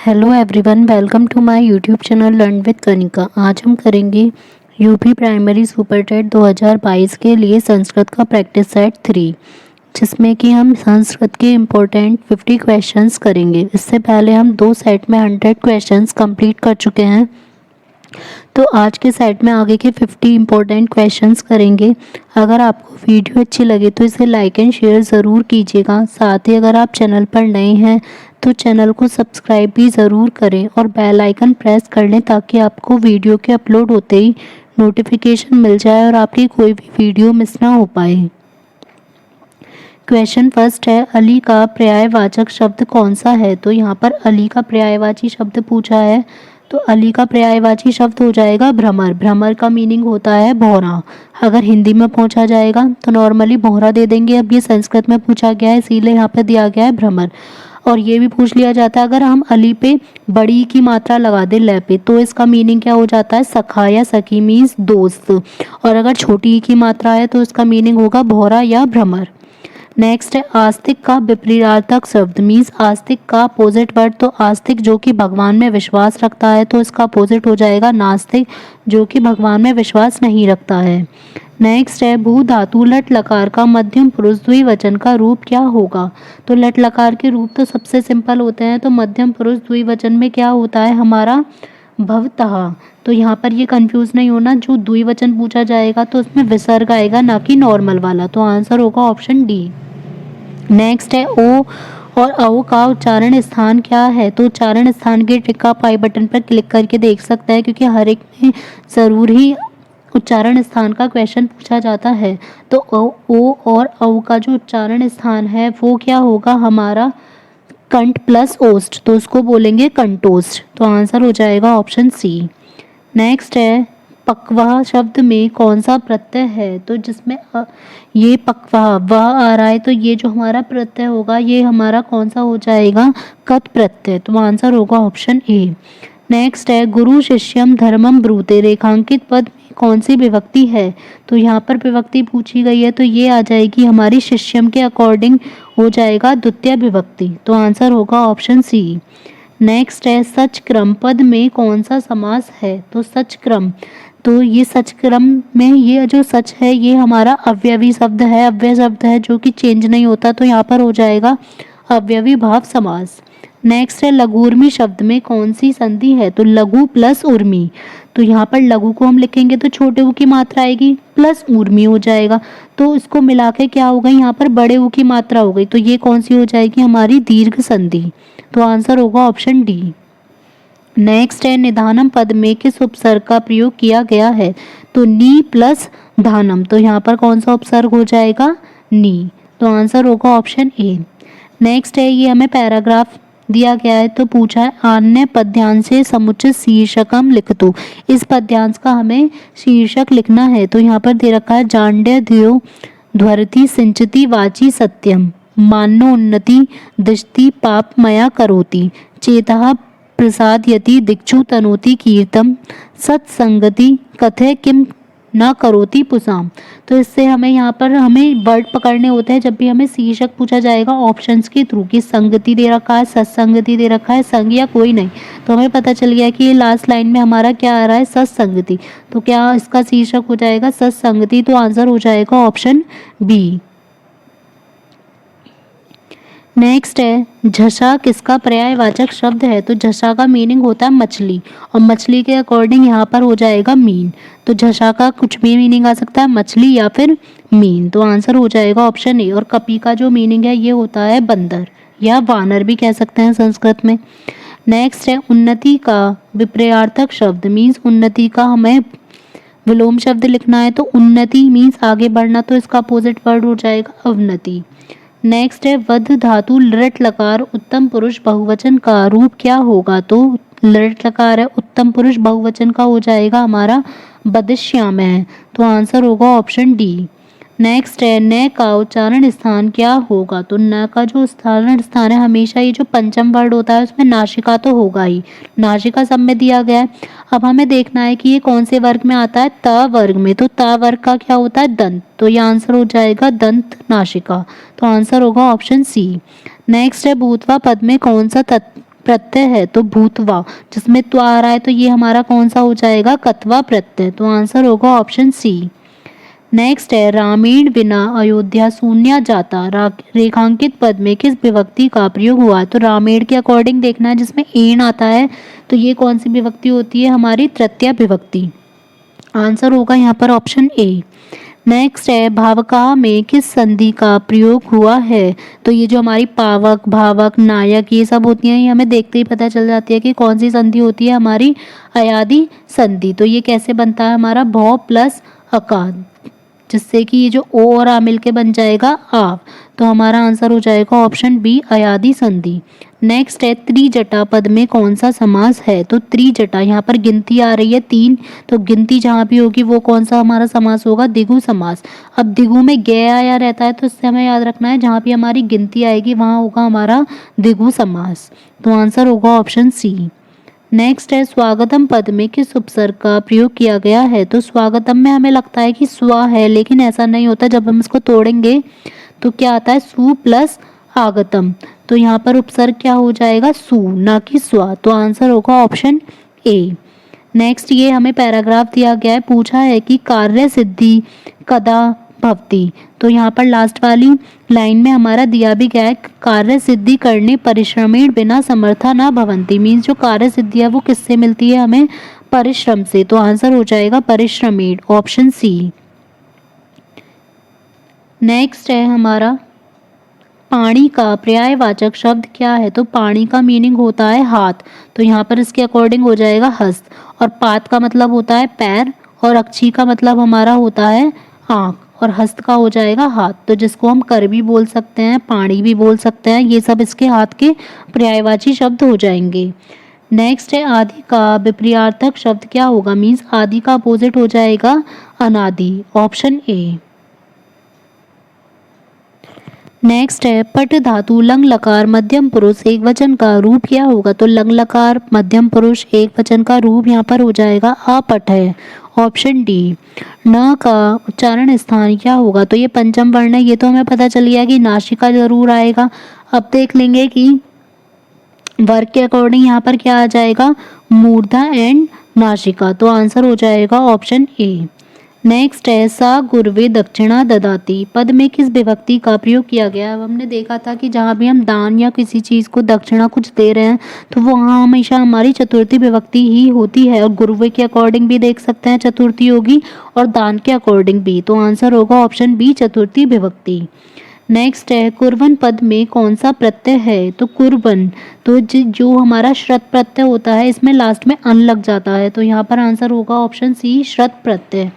Hello everyone, welcome to my YouTube channel learn with Kanika. आज हम करेंगे यूपी प्राइमरी सुपर टेट 2022 के लिए संस्कृत का प्रैक्टिस सेट 3, जिसमें कि हम संस्कृत के इम्पोर्टेंट 50 क्वेश्चंस करेंगे। इससे पहले हम 2 सेट में 100 क्वेश्चंस कंप्लीट कर चुके हैं, तो आज के सेट में आगे के 50 इम्पोर्टेंट क्वेश्चंस करेंगे। अगर आपको वीडियो अच्छी लगे तो इसे लाइक एंड शेयर ज़रूर कीजिएगा। साथ ही अगर आप चैनल पर नए हैं तो चैनल को सब्सक्राइब भी ज़रूर करें और बेल आइकन प्रेस कर लें, ताकि आपको वीडियो के अपलोड होते ही नोटिफिकेशन मिल जाए और आपकी कोई भी वीडियो मिस ना हो पाए। क्वेश्चन फर्स्ट है, अली का पर्यायवाचक शब्द कौन सा है? तो यहाँ पर अली का पर्यायवाची शब्द पूछा है, तो अली का पर्यायवाची शब्द हो जाएगा भ्रमर। भ्रमर का मीनिंग होता है भौरा। अगर हिंदी में पूछा जाएगा तो नॉर्मली भौरा दे देंगे। अब ये संस्कृत में पूछा गया है, इसीलिए यहाँ पे दिया गया है भ्रमर। और ये भी पूछ लिया जाता है, अगर हम अली पे बड़ी की मात्रा लगा दें ल पे, तो इसका मीनिंग क्या हो जाता है? सखा या सखी मीन्स दोस्त। और अगर छोटी की मात्रा है तो इसका मीनिंग होगा भौरा या भ्रमर। नेक्स्ट है, आस्तिक का विपरीतार्थक शब्द मीन्स आस्तिक का अपोजिट वर्ड। तो आस्तिक जो कि भगवान में विश्वास रखता है, तो इसका अपोजिट हो जाएगा नास्तिक, जो कि भगवान में विश्वास नहीं रखता है। नेक्स्ट है, भू धातु लट लकार का मध्यम पुरुष द्विवचन का रूप क्या होगा? तो लट लकार के रूप तो सबसे सिंपल होते हैं, तो मध्यम पुरुष द्विवचन में क्या होता है हमारा? भवतः। तो यहाँ पर ये कंफ्यूज नहीं होना, जो द्विवचन पूछा जाएगा तो उसमें विसर्ग आएगा, ना कि नॉर्मल वाला। तो आंसर होगा ऑप्शन डी। नेक्स्ट है, ओ और औ का उच्चारण स्थान क्या है? तो उच्चारण स्थान के टिक आप आई बटन पर क्लिक करके देख सकते हैं, क्योंकि हर एक में ज़रूर ही उच्चारण स्थान का क्वेश्चन पूछा जाता है। तो ओ और औ का जो उच्चारण स्थान है वो क्या होगा हमारा? कंठ प्लस ओस्ट, तो उसको बोलेंगे कंटोस्ट। तो आंसर हो जाएगा ऑप्शन सी। नेक्स्ट है, पक्वाह शब्द में कौन सा प्रत्यय है? तो जिसमें ये पक्वाह वह आ रहा है, तो ये जो हमारा प्रत्यय होगा ये हमारा कौन सा हो जाएगा? कत प्रत्यय। तो आंसर होगा ऑप्शन ए। नेक्स्ट है, गुरु शिष्यम धर्मम ब्रूते रेखांकित पद में कौन सी विभक्ति है? तो यहाँ पर विभक्ति पूछी गई है, तो ये आ जाएगी हमारी शिष्यम के अकॉर्डिंग हो जाएगा द्वितीय विभक्ति। तो आंसर होगा ऑप्शन सी। नेक्स्ट है, सच क्रम पद में कौन सा समास है? तो सच क्रम, तो ये सच क्रम में ये जो सच है ये हमारा अवयवी शब्द है, अव्यय शब्द है जो कि चेंज नहीं होता, तो यहाँ पर हो जाएगा अवयवी भाव समास। नेक्स्ट है, लघुर्मी शब्द में कौन सी संधि है? तो लघु प्लस उर्मी। तो यहाँ पर लघु को हम लिखेंगे तो छोटे ऊ की मात्रा आएगी प्लस उर्मी हो जाएगा, तो इसको मिला के क्या होगा? यहाँ पर बड़े ऊ की मात्रा हो गई, तो ये कौन सी हो जाएगी हमारी? दीर्घ संधि। तो आंसर होगा ऑप्शन डी। नेक्स्ट है, निधानम पद में किस उपसर्ग का प्रयोग किया गया है? तो नी प्लस धानम, तो यहाँ पर कौन सा उपसर्ग हो जाएगा? नी। तो आंसर होगा ऑप्शन ए। नेक्स्ट है, ये हमें पैराग्राफ दिया गया है, तो पूछा है अन्य पद्यांश से समुचित शीर्षकम लिखतु। इस पद्यांश का हमें शीर्षक लिखना है, तो यहाँ पर दे रखा है जांड्य ध्यो ध्वरति सिंचति वाची सत्यम मानो उन्नति दृष्टि पाप मया करोति चेतः प्रसादयति दिक्षु तनोति कीर्तम सत्संगति कथे किम न करोति पुसाम। तो इससे हमें यहाँ पर हमें वर्ड पकड़ने होते हैं जब भी हमें शीर्षक पूछा जाएगा ऑप्शंस के थ्रू, कि संगति दे रखा है, सत्संगति दे रखा है, संग या कोई नहीं। तो हमें पता चल गया कि ये लास्ट लाइन में हमारा क्या आ रहा है? सत्संगति। तो क्या इसका शीर्षक हो जाएगा सत्संगति? तो आंसर हो जाएगा ऑप्शन बी। नेक्स्ट है, झसा किसका पर्यायवाचक शब्द है? तो झसा का मीनिंग होता है मछली, और मछली के अकॉर्डिंग यहाँ पर हो जाएगा मीन। तो झसा का कुछ भी मीनिंग आ सकता है, मछली या फिर मीन। तो आंसर हो जाएगा ऑप्शन ए। और कपी का जो मीनिंग है ये होता है बंदर या वानर भी कह सकते हैं संस्कृत में। नेक्स्ट है, उन्नति का विपर्यार्थक शब्द मीन्स उन्नति का हमें विलोम शब्द लिखना है, तो उन्नति मीन्स आगे बढ़ना, तो इसका अपोजिट वर्ड हो जाएगा अवनति। नेक्स्ट है, वध धातु लृट लकार उत्तम पुरुष बहुवचन का रूप क्या होगा? तो लृट लकार है, उत्तम पुरुष बहुवचन का हो जाएगा हमारा बदिश्याम है। तो आंसर होगा ऑप्शन डी। नेक्स्ट है, न का उच्चारण स्थान क्या होगा? तो न का जो उच्चारण स्थान है हमेशा ये जो पंचम वर्ड होता है उसमें नासिका तो होगा ही, नासिका सब में दिया गया है। अब हमें देखना है कि ये कौन से वर्ग में आता है? त वर्ग में। तो त वर्ग का क्या होता है? दंत। तो ये आंसर हो जाएगा दंत नासिका। तो आंसर होगा ऑप्शन सी। नेक्स्ट है, भूतवा पद में कौन सा प्रत्यय है तो भूतवा, जिसमें त्वा आ रहा है तो ये हमारा कौन सा हो जाएगा, कत्वा प्रत्यय। तो आंसर होगा ऑप्शन सी। नेक्स्ट है रामेण बिना अयोध्या शून्य जाता, रेखांकित पद में किस विभक्ति का प्रयोग हुआ। तो रामेण के अकॉर्डिंग देखना है, जिसमें एण आता है तो ये कौन सी विभक्ति होती है, हमारी तृतीया विभक्ति। आंसर होगा यहाँ पर ऑप्शन ए। नेक्स्ट है भावका में किस संधि का प्रयोग हुआ है। तो ये जो हमारी पावक, भावक, नायक ये सब होती हैं, ये हमें देखते ही पता चल जाती है कि कौन सी संधि होती है, हमारी अयादि संधि। तो ये कैसे बनता है, हमारा भौ प्लस अकार, जिससे कि ये जो ओ और आ मिलके बन जाएगा आव। तो हमारा आंसर हो जाएगा ऑप्शन बी, अयादि संधि। नेक्स्ट है त्रिजटा पद में कौन सा समास है। तो त्रिजटा, यहाँ पर गिनती आ रही है 3, तो गिनती जहाँ भी होगी वो कौन सा हमारा समास होगा, द्विगु समास। अब द्विगु में गे आया रहता है, तो इससे हमें याद रखना है जहाँ भी हमारी गिनती आएगी वहाँ होगा हमारा द्विगु समास। तो आंसर होगा ऑप्शन सी। नेक्स्ट है स्वागतम पद में किस उपसर्ग का प्रयोग किया गया है। तो स्वागतम में हमें लगता है कि स्वा है, लेकिन ऐसा नहीं होता। जब हम इसको तोड़ेंगे तो क्या आता है, सु प्लस आगतम। तो यहाँ पर उपसर्ग क्या हो जाएगा, सु, ना कि स्वा। तो आंसर होगा ऑप्शन ए। नेक्स्ट ये हमें पैराग्राफ दिया गया है, पूछा है कि कार्य सिद्धि कदा भवती। तो यहाँ पर लास्ट वाली लाइन में हमारा दिया भी गया है, कार्य सिद्धि करने परिश्रमेण बिना समर्था न भवंती। मीन्स जो कार्य सिद्धि है वो किससे मिलती है, हमें परिश्रम से। तो आंसर हो जाएगा परिश्रमेण, ऑप्शन सी। नेक्स्ट है हमारा पाणी का पर्यायवाचक शब्द क्या है। तो पाणी का मीनिंग होता है हाथ, तो यहाँ पर इसके अकॉर्डिंग हो जाएगा हस्त। और पात का मतलब होता है पैर, और अक्षी का मतलब हमारा होता है आँख, और हस्त का हो जाएगा हाथ। तो जिसको हम कर भी बोल सकते हैं, पाणी भी बोल सकते हैं, ये सब इसके हाथ के पर्यायवाची शब्द हो जाएंगे। नेक्स्ट है आदि का विपर्यार्थक शब्द क्या होगा। मीन्स आदि का अपोजिट हो जाएगा अनादि, ऑप्शन ए। नेक्स्ट है पट धातु लंग लकार मध्यम पुरुष एक वचन का रूप क्या होगा। तो लंग लकार मध्यम पुरुष एक वचन का रूप यहाँ पर हो जाएगा अपट है, ऑप्शन डी। न का उच्चारण स्थान क्या होगा। तो ये पंचम वर्ण है, ये तो हमें पता चल गया कि नासिका जरूर आएगा। अब देख लेंगे कि वर्ग के अकॉर्डिंग यहाँ पर क्या आ जाएगा, मूर्धा एंड नासिका। तो आंसर हो जाएगा ऑप्शन ए। नेक्स्ट है सा गुर्वे दक्षिणा ददाती पद में किस विभक्ति का प्रयोग किया गया है। अब हमने देखा था कि जहाँ भी हम दान या किसी चीज़ को दक्षिणा कुछ दे रहे हैं तो वो वहाँ हमेशा हमारी चतुर्थी विभक्ति ही होती है, और गुर्वे के अकॉर्डिंग भी देख सकते हैं चतुर्थी होगी, और दान के अकॉर्डिंग भी। तो आंसर होगा ऑप्शन बी, चतुर्थी विभक्ति। नेक्स्ट है कुर्बन पद में कौन सा प्रत्यय है। तो कुर्बन, तो जो हमारा श्रत प्रत्यय होता है इसमें लास्ट में अन लग जाता है, तो यहाँ पर आंसर होगा ऑप्शन सी, श्रत प्रत्यय।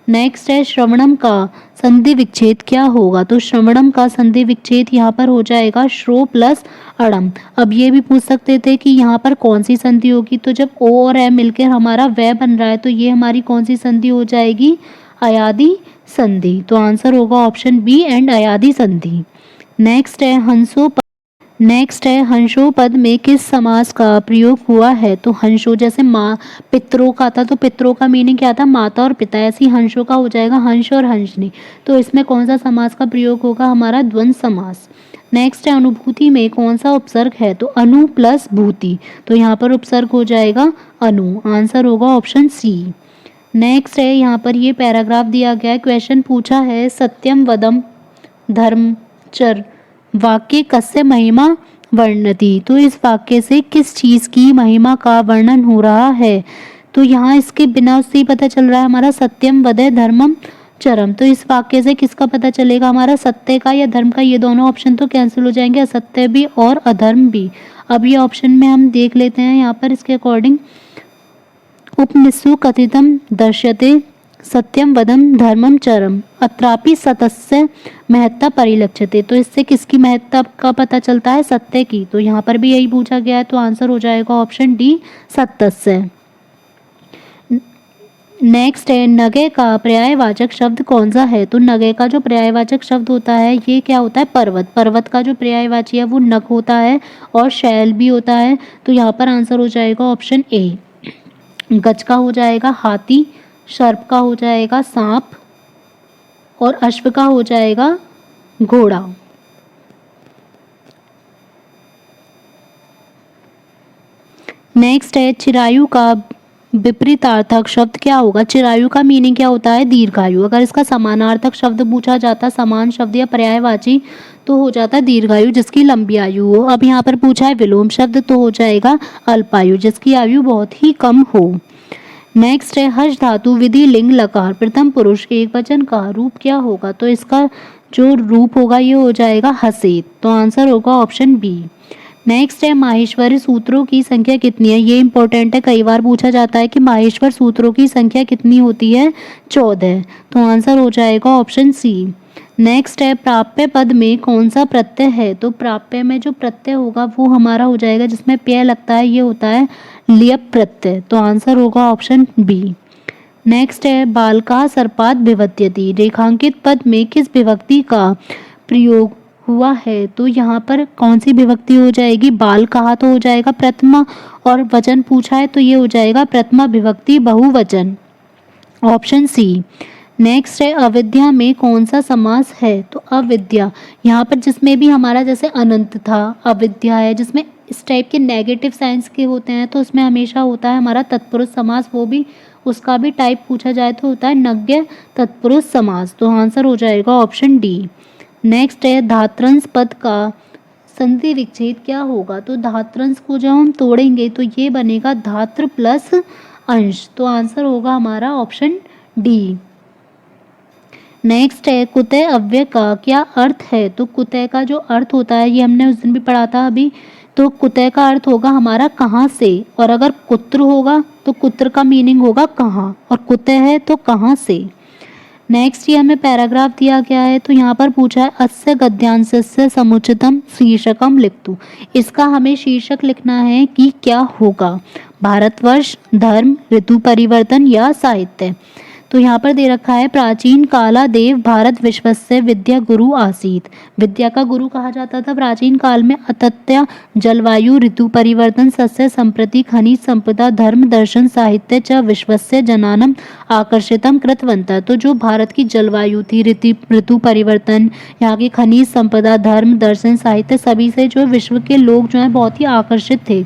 नेक्स्ट है श्रवणम का संधि विच्छेद क्या होगा। तो श्रवणम का संधि विच्छेद यहाँ पर हो जाएगा श्रो प्लस अड़म। अब ये भी पूछ सकते थे कि यहाँ पर कौन सी संधि होगी। तो जब ओ और ए मिलकर हमारा वह बन रहा है तो ये हमारी कौन सी संधि हो जाएगी, अयादि संधि। तो आंसर होगा ऑप्शन बी एंड अयादि संधि। नेक्स्ट है हंसो पद में किस समास का प्रयोग हुआ है। तो हंसो जैसे माँ पितरों का था, तो पितरों का मीनिंग क्या था, माता और पिता। ऐसे ही हंसो का हो जाएगा हंस और हंसनी। तो इसमें कौन सा समास का प्रयोग होगा, हमारा द्वंद्व समास। नेक्स्ट है अनुभूति में कौन सा उपसर्ग है। तो अनु प्लस भूति, तो यहाँ पर उपसर्ग हो जाएगा अनु। आंसर होगा ऑप्शन सी। नेक्स्ट है यहाँ पर ये पैराग्राफ दिया गया है, क्वेश्चन पूछा है सत्यम वदम धर्मचर वाक्य कस्य महिमा वर्णति। तो इस वाक्य से किस चीज़ की महिमा का वर्णन हो रहा है। तो यहाँ इसके बिना उससे ही पता चल रहा है हमारा सत्यम वदय धर्मम चरम। तो इस वाक्य से किसका पता चलेगा, हमारा सत्य का या धर्म का। ये दोनों ऑप्शन तो कैंसिल हो जाएंगे, असत्य भी और अधर्म भी। अब ये ऑप्शन में हम देख लेते हैं यहाँ पर इसके अकॉर्डिंग, उपनिषु कथितम दर्श्यते सत्यम वदम धर्मम चरम अत्रापि सतस्य महत्ता परिलक्षते। तो इससे किसकी महत्ता का पता चलता है, सत्य की। तो यहाँ पर भी यही पूछा गया है, तो आंसर हो जाएगा ऑप्शन डी, सतस्य। नेक्स्ट है नगे का पर्यायवाचक शब्द कौन सा है। तो नगे का जो पर्यायवाचक शब्द होता है ये क्या होता है, पर्वत। पर्वत का जो पर्यायवाची है वो नग होता है, और शैल भी होता है। तो यहाँ पर आंसर हो जाएगा ऑप्शन ए। गज का हो जाएगा हाथी, सर्प का हो जाएगा सांप, और अश्व का हो जाएगा घोड़ा। नेक्स्ट है चिरायु का विपरीतार्थक शब्द क्या होगा। चिरायु का मीनिंग क्या होता है, दीर्घायु। अगर इसका समानार्थक शब्द पूछा जाता, समान शब्द या पर्यायवाची, तो हो जाता दीर्घायु जिसकी लंबी आयु हो। अब यहाँ पर पूछा है विलोम शब्द, तो हो जाएगा अल्पायु जिसकी आयु बहुत ही कम हो। नेक्स्ट है हर्ष धातु विधि लिंग लकार प्रथम पुरुष एक वचन का रूप क्या होगा। तो इसका जो रूप होगा ये हो जाएगा हसेत। तो आंसर होगा ऑप्शन बी। नेक्स्ट है माहेश्वरी सूत्रों की संख्या कितनी है। ये इंपॉर्टेंट है, कई बार पूछा जाता है कि माहेश्वर सूत्रों की संख्या कितनी होती है, 14। तो आंसर हो जाएगा ऑप्शन सी। नेक्स्ट है प्राप्य पद में कौन सा प्रत्यय है। तो प्राप्य में जो प्रत्यय होगा वो हमारा हो जाएगा जिसमें पेय लगता है, ये होता है लियप प्रत्यय। तो आंसर होगा ऑप्शन बी। नेक्स्ट है बालका सर्पात विभत्यति रेखांकित पद में किस विभक्ति का प्रयोग हुआ है। तो यहाँ पर कौन सी विभक्ति हो जाएगी, बाल कहा तो हो जाएगा प्रथमा, और वचन पूछा है तो ये हो जाएगा प्रथमा विभक्ति बहुवचन, ऑप्शन सी। नेक्स्ट है अविद्या में कौन सा समास है। तो अविद्या यहाँ पर जिसमें भी हमारा जैसे अनंत था, अविद्या है जिसमें इस टाइप के नेगेटिव साइंस के होते हैं, तो उसमें हमेशा होता है हमारा तत्पुरुष समास, वो भी उसका भी टाइप पूछा जाए तो होता है नज्ञ तत्पुरुष समास। तो आंसर हो जाएगा ऑप्शन डी। नेक्स्ट है धात्रंश पद का संधि विच्छेद क्या होगा। तो धात्रंश को जब हम तोड़ेंगे तो ये बनेगा धात्र प्लस अंश। तो आंसर होगा हमारा ऑप्शन डी। नेक्स्ट है कुतय अव्यय का क्या अर्थ है। तो कुतय का जो अर्थ होता है ये हमने उस दिन भी पढ़ा था अभी। तो कुतय का अर्थ होगा हमारा कहाँ से, और अगर कुत्र होगा तो कुत्र का मीनिंग होगा कहाँ, और कुतय है तो कहाँ से। नेक्स्ट ये हमें पैराग्राफ दिया गया है, तो यहाँ पर पूछा है अस्य गद्यांशस्य समुचितम शीर्षकम लिखतु। इसका हमें शीर्षक लिखना है कि क्या होगा, भारतवर्ष, धर्म, ऋतु परिवर्तन या साहित्य। तो यहाँ पर दे रखा है प्राचीन काला देव भारत विश्वस्य विद्या गुरु आसीत। विद्या का गुरु कहा जाता था प्राचीन काल में। अतत्या जलवायु ऋतु परिवर्तन सस्य संप्रति खनिज संपदा धर्म दर्शन साहित्य च विश्वस्य जनानम आकर्षितम कृतवंता। तो जो भारत की जलवायु थी, ऋतु परिवर्तन, यहाँ की खनिज संपदा, धर्म दर्शन साहित्य, सभी से जो विश्व के लोग जो हैं बहुत ही आकर्षित थे।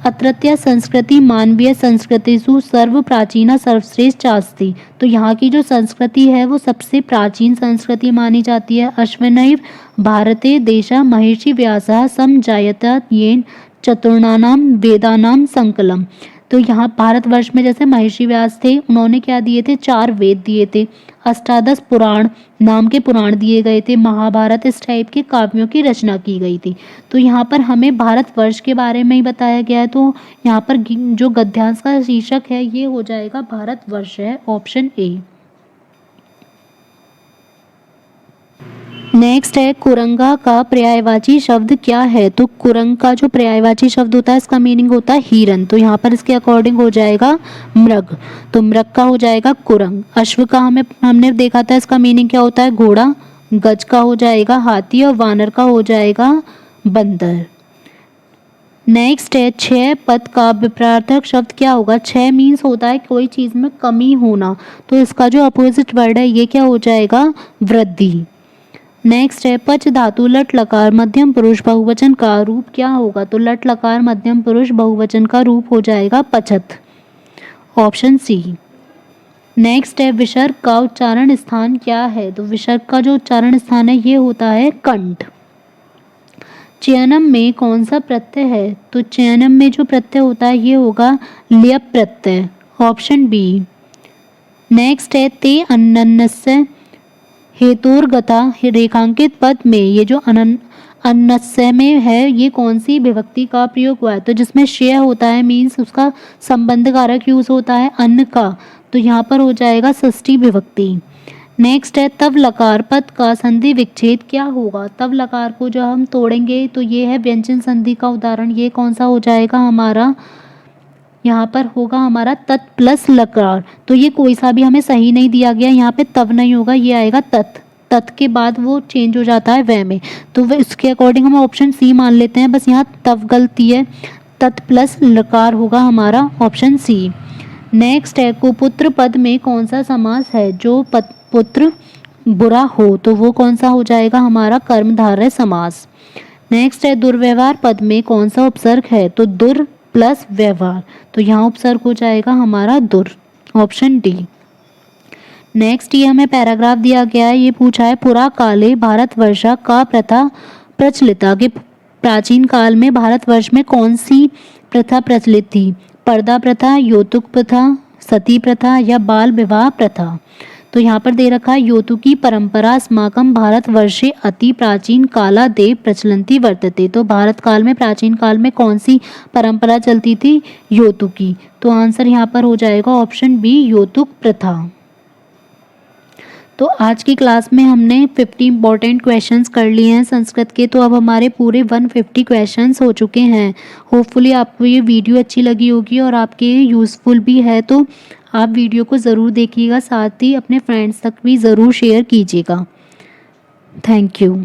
अत्रत्य संस्कृति मानवीय संस्कृतिषु सर्व प्राचीना सर्वश्रेष्ठ चास्ति। तो यहाँ की जो संस्कृति है वो सबसे प्राचीन संस्कृति मानी जाती है। अश्विनैव भारते देशा महर्षि व्यासः समजायत येन चतुर्णानां वेदानां संकलम। तो यहाँ भारतवर्ष में जैसे महर्षि व्यास थे, उन्होंने क्या दिए थे, 4 वेद दिए थे, अष्टादश पुराण नाम के पुराण दिए गए थे, महाभारत इस टाइप के काव्यों की रचना की गई थी। तो यहाँ पर हमें भारतवर्ष के बारे में ही बताया गया है। तो यहाँ पर जो गद्यांश का शीर्षक है ये हो जाएगा भारतवर्ष है, ऑप्शन ए। नेक्स्ट है कुरंगा का पर्यायवाची शब्द क्या है। तो कुरंग का जो पर्यायवाची शब्द होता है इसका मीनिंग होता है हिरन। तो यहाँ पर इसके अकॉर्डिंग हो जाएगा मृग। तो मृग का हो जाएगा कुरंग। अश्व का हमने देखा था इसका मीनिंग क्या होता है, घोड़ा। गज का हो जाएगा हाथी, और वानर का हो जाएगा बंदर। नेक्स्ट है 6 पद का विपरीतार्थक शब्द क्या होगा। 6 मीन्स होता है कोई चीज़ में कमी होना, तो इसका जो अपोजिट वर्ड है ये क्या हो जाएगा, वृद्धि। नेक्स्ट है पच धातु लट लकार मध्यम पुरुष बहुवचन का रूप क्या होगा। तो लट लकार मध्यम पुरुष बहुवचन का रूप हो जाएगा पचत, ऑप्शन सी। नेक्स्ट है विसर्ग का उच्चारण स्थान क्या है। तो विसर्ग का जो उच्चारण स्थान है ये होता है कंठ। चयनम में कौन सा प्रत्यय है। तो चयनम में जो प्रत्यय होता है ये होगा लियप प्रत्यय, ऑप्शन बी। नेक्स्ट है ते अन्नस्य हेतुर्गता रेखांकित पद में ये जो अन्नस्य में है ये कौन सी विभक्ति का प्रयोग हुआ है। तो जिसमें श्रेय होता है मीन्स उसका संबंध कारक यूज होता है अन्न का, तो यहाँ पर हो जाएगा षष्ठी विभक्ति। नेक्स्ट है तव लकार पद का संधि विच्छेद क्या होगा। तव लकार को जब हम तोड़ेंगे तो ये है व्यंजन संधि का उदाहरण, ये कौन सा हो जाएगा हमारा, यहाँ पर होगा हमारा तत् प्लस लकार। तो ये कोई सा भी हमें सही नहीं दिया गया, यहाँ पे तव नहीं होगा, ये आएगा तत्। तत् के बाद वो चेंज हो जाता है वह में, तो वह इसके अकॉर्डिंग हम ऑप्शन सी मान लेते हैं। बस यहाँ तव गलती है, तत् प्लस लकार होगा हमारा ऑप्शन सी। नेक्स्ट है कुपुत्र पद में कौन सा समास है। जो पुत्र बुरा हो तो वो कौन सा हो जाएगा हमारा कर्मधारय समास। नेक्स्ट है दुर्व्यवहार पद में कौन सा उपसर्ग है। तो दुर प्लस व्यवहार। तो यहाँ उपसर्ग हो जाएगा हमारा दुर, ऑप्शन डी। नेक्स्ट ये हमें पैराग्राफ दिया गया है, ये पूछा है पुरा काले भारतवर्ष का प्रथा प्रचलिता, कि प्राचीन काल में भारतवर्ष में कौन सी प्रथा प्रचलित थी? पर्दा प्रथा, यौतुक प्रथा, सती प्रथा या बाल विवाह प्रथा। तो यहाँ पर दे रखा है यौतुकी परंपरा अस्माकं भारतवर्षे अति प्राचीन कालादेव प्रचलन्ति वर्तते। तो भारत काल में, प्राचीन काल में कौन सी परंपरा चलती थी? यौतुकी। तो आंसर यहाँ पर हो जाएगा ऑप्शन बी, यौतुक प्रथा। तो आज की क्लास में हमने 50 इंपॉर्टेंट क्वेश्चंस कर लिए हैं संस्कृत के। तो अब हमारे पूरे 150 क्वेश्चंस हो चुके हैं। होपफुली आपको ये वीडियो अच्छी लगी होगी और आपके यूज़फुल भी है। तो आप वीडियो को ज़रूर देखिएगा, साथ ही अपने फ्रेंड्स तक भी ज़रूर शेयर कीजिएगा। Thank you.